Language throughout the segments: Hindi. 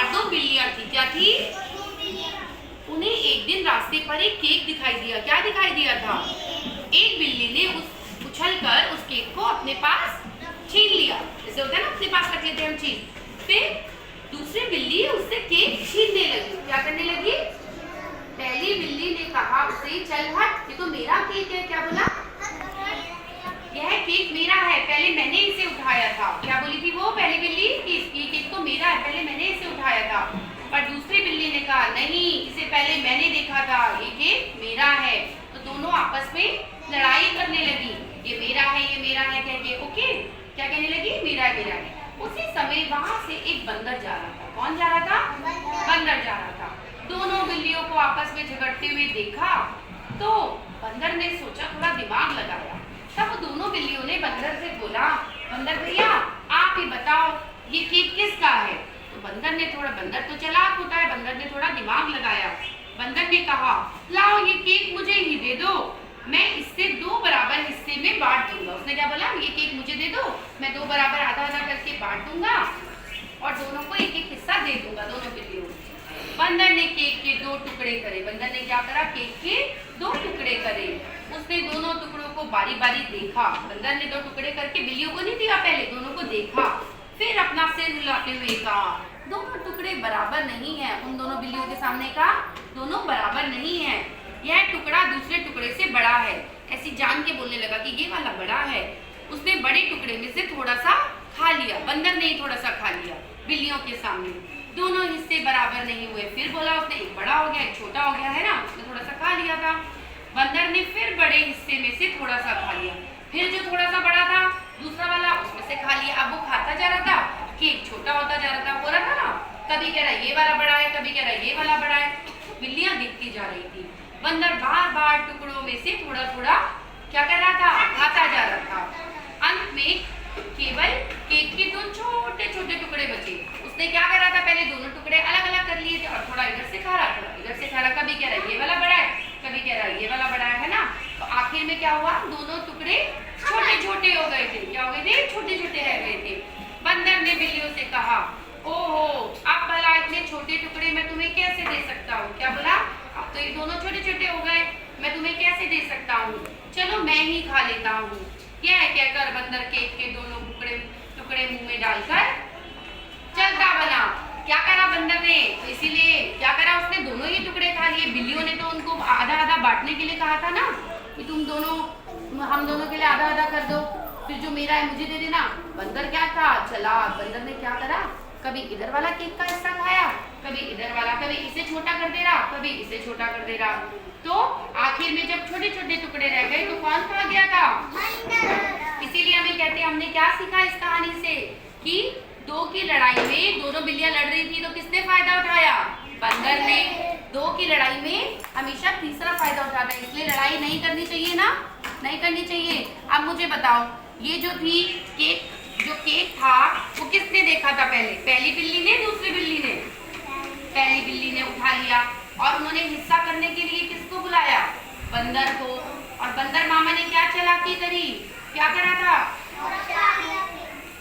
दो बिल्लियां थी। क्या थी? उन्हें एक दिन रास्ते पर एक केक दिखाई दिया। क्या दिखाई दिया था? एक बिल्ली ने उस उछलकर उस केक को अपने पास छीन लिया। जैसे होता है ना, अपने पास रख लेते हैं हम चीज। फिर दूसरी बिल्ली उससे केक छीनने लगी। क्या करने लगी? पहली बिल्ली ने कहा उसे, चल हट, ये तो मेरा केक है। क्या बोला? यह केक मेरा है, पहले मैंने इसे उठाया था। क्या बोली थी वो पहली बिल्ली कि ये केक तो मेरा है, पहले मैंने इसे उठाया था। पर दूसरी बिल्ली ने कहा नहीं, इसे पहले मैंने देखा था, ये केक मेरा है। तो दोनों आपस में लड़ाई करने लगी, ये मेरा है, ये मेरा है कह के। ओके, क्या कहने लगी? मेरा है, मेरा है। उसी समय वहां से एक बंदर जा रहा था। कौन जा रहा था? बंदर जा रहा था। दोनों बिल्लियों को आपस में झगड़ते हुए देखा तो बंदर ने सोचा, थोड़ा दिमाग लगाया। तब दोनों बिल्लियों ने बंदर से बोला, बंदर भैया आप ही बताओ ये केक किसका है? तो बंदर तो चालाक होता है, बंदर ने थोड़ा दिमाग लगाया। बंदर ने कहा, लाओ ये केक मुझे ही दे दो, मैं इससे 2 बराबर हिस्से में बांट दूंगा। उसने क्या बोला? ये केक मुझे दे दो, मैं 2 बराबर आधा आधा करके बांट दूंगा और दोनों को एक एक हिस्सा दे दूंगा, दोनों बिल्लियों को। बंदर ने केक के 2 टुकड़े करे। बंदर ने क्या करा? केक के 2 टुकड़े करे। उसने दोनों टुकड़ों को बारी बारी देखा। बंदर ने 2 टुकड़े करके बिल्लियों को नहीं दिया, पहले दोनों को देखा। फिर अपना सिर हिलाते हुए कहा, दोनों टुकड़े बराबर नहीं है। उन दोनों बिल्लियों के सामने कहा, दोनों बराबर नहीं है, यह टुकड़ा दूसरे टुकड़े से बड़ा है। ऐसी जान के बोलने लगा कि ये वाला बड़ा है। उसने बड़े टुकड़े में से थोड़ा सा खा लिया। बंदर ने ही थोड़ा सा खा लिया बिल्लियों के सामने। दोनों हिस्से बराबर नहीं हुए। फिर बोला उसने, एक बड़ा हो गया, एक छोटा हो गया है ना, उसने थोड़ा सा खा लिया था। बंदर ने फिर बड़े हिस्से में से थोड़ा सा खा लिया। फिर जो थोड़ा सा बड़ा था दूसरा वाला, उसमें से खा लिया। अब वो खाता जा रहा था, केक छोटा होता जा रहा था। हो रहा था ना, कभी कह रहा ये वाला बड़ा है, कभी कह रहा ये वाला बड़ा है। बिल्लियां दिखती जा रही थी। बंदर बार बार टुकड़ों में से थोड़ा थोड़ा क्या कर रहा था? खाता जा रहा था। अंत में केवल केक के 2 छोटे छोटे टुकड़े बचे। उसने क्या कर रहा था? पहले दोनों टुकड़े अलग अलग कर लिए थे और थोड़ा इधर से खा रहा, थोड़ा इधर से खा रहा। कभी कह रहा ये वाला बड़ा है, कभी कह रहा ये वाला बड़ा है ना। तो आखिर में क्या हुआ? दोनों टुकड़े छोटे छोटे हो गए थे। क्या हो गए थे? छोटे छोटे रह गए थे। बंदर ने बिल्लियों से कहा, ओहो, अब भला इतने छोटे टुकड़े मैं तुम्हें कैसे दे सकता हूँ? क्या बोला? अब तो ये दोनों छोटे छोटे हो गए, मैं तुम्हें कैसे दे सकता हूँ? चलो मैं ही खा लेता हूँ। यह कहकर बंदर केक के दोनों टुकड़े मुंह में डालकर चलता बना। क्या करा बंदर ने? तो इसीलिए क्या करा? उसने दोनों ही टुकड़े खा लिए। बिल्लियों ने तो उनको आधा आधा बांटने के लिए कहा था ना कि हम दोनों के लिए आधा आधा कर दो, फिर जो मेरा है मुझे दे देना। बंदर क्या था? चला। बंदर ने क्या करा? कभी इधर वाला केक का हिस्सा खाया, कभी इधर वाला, कभी इसे छोटा कर दे रहा, कभी इसे छोटा कर दे रहा। तो आखिर में जब छोटे छोटे टुकड़े रह गए तो कौन खा गया था? इसीलिए हमें कहते हैं, हमने क्या सीखा इस कहानी से कि 2 की लड़ाई में दोनों बिल्लियां लड़ रही थी तो किसने फायदा उठाया? बंदर ने। 2 की लड़ाई में हमेशा तीसरा फायदा उठाता है, इसलिए लड़ाई नहीं करनी चाहिए ना, नहीं करनी चाहिए। अब मुझे बताओ, ये जो केक था वो किसने देखा था? पहली बिल्ली ने, दूसरी बिल्ली ने? पहली बिल्ली ने उठा लिया और उन्होंने हिस्सा करने के लिए किसको बुलाया? बंदर को। और बंदर मामा ने क्या चालाकी करी? क्या करा था?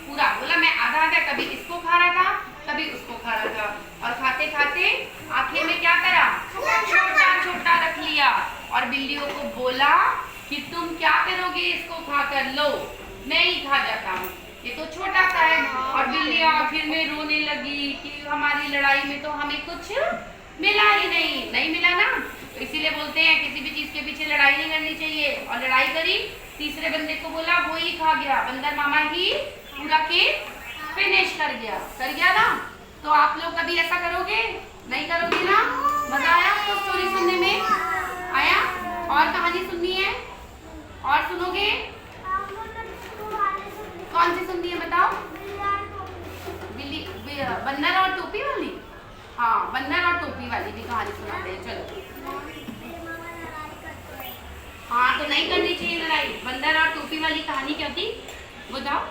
पूरा बोला मैं आधा आधा, कभी इसको खा रहा था, कभी उसको खा रहा था। और खाते खाते आखिर में क्या करा? छोटा छोटा रख लिया और बिल्लियों को बोला कि तुम क्या करोगे इसको खाकर? लो मैं ही खा जाता हूँ, ये तो छोटा सा है। और बिल्लियां आखिर में रोने लगी कि हमारी लड़ाई में तो हमें कुछ मिला ही नहीं मिला ना। तो इसीलिए बोलते हैं किसी भी चीज के पीछे लड़ाई नहीं करनी चाहिए। और लड़ाई करी, तीसरे बंदे को बोला, वो ही खा गया। बंदर मामा ही पूरा केक फिनिश कर गया ना। तो आप लोग कभी ऐसा करोगे? नहीं करोगे ना? मजा आया आपको स्टोरी सुनने में? आया? और कहानी सुननी है? और सुनोगे? कौन सी सुननी है बताओ? बिल्ली, बंदर और टोपी वाली? हाँ, बंदर और टोपी वाली भी कहानी सुनाते हैं। चलो। हाँ, तो नहीं करनी चाहिए लड़ाई। बंदर और टोपी वाली कहानी क्या थी बताओ?